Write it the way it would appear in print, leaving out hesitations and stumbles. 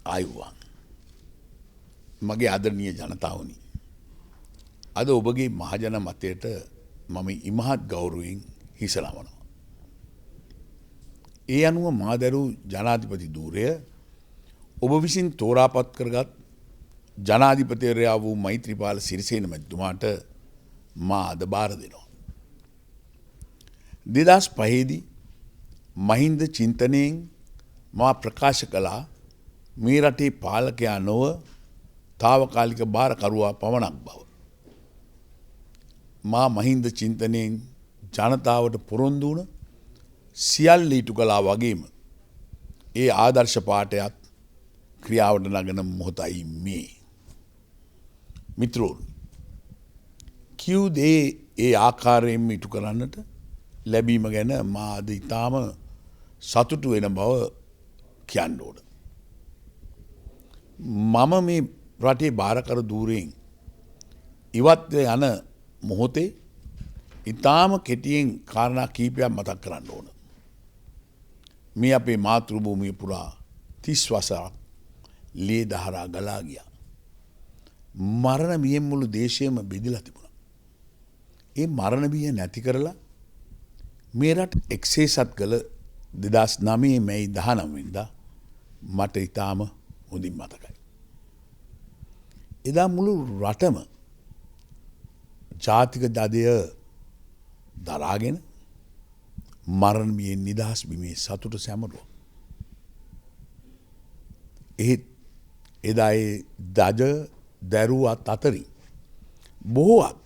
ආයුවන් මගේ ආදරණීය ජනතාවනි අද ඔබගේ මහජන මතයට මම ඉමහත් ගෞරවයෙන් හිස නමනවා. ඒ අනුව මා දැරූ ජනාධිපති ධූරය ඔබ විසින් තෝරාපත් කරගත් ජනාධිපතිවරයා වූ මෛත්‍රීපාල සිරිසේන මැතිතුමාට මා අද බාර දෙනවා. 2005 දී මහින්ද චින්තනයෙන් මා ප්‍රකාශ කළා මේ රටේ පාලකයා නොව తాවකාලික බාරකරුවා පමණක් බව. මා මහින්ද චින්තනයෙන් ජනතාවට පොරොන්දු වුණ සියල්ල ඉටු කළා වගේම ඒ ආදර්ශ පාඨයත් ක්‍රියාවට නගන මොහොතයි මේ. මිත්‍රෝන් කිව් දේ ඒ ආකාරයෙන්ම ඉටු කරන්නට ලැබීම ගැන මා අද ඉතාම සතුටු වෙන බව කියන්න ඕන. මම මේ රටේ බාරකර ධූරයෙන් ඉවත් යන මොහොතේ ඉතාම කෙටියෙන් කාරණා කීපයක් මතක් කරන්න ඕන. මේ අපේ මාතෘ භූමිය පුරා 30 වසරක් ලේ දහරා ගලා ගියා. මරණ බියෙන් මුළු දේශයම බෙදිලා තිබුණා. ඒ මරණ බිය නැති කරලා මේ රට එක්සේසත් කළ 2009 මැයි 19 වෙනිදා මට ඊටාම හොඳින් මතකයි. එදා මුළු රටම ජාතික දදය දරාගෙන මරණ බියෙන් නිදහස් බිමේ සතුට සැමරුවා. එහෙත් එදා ඒ දජ දැරුවත් අතරින් බොහෝත්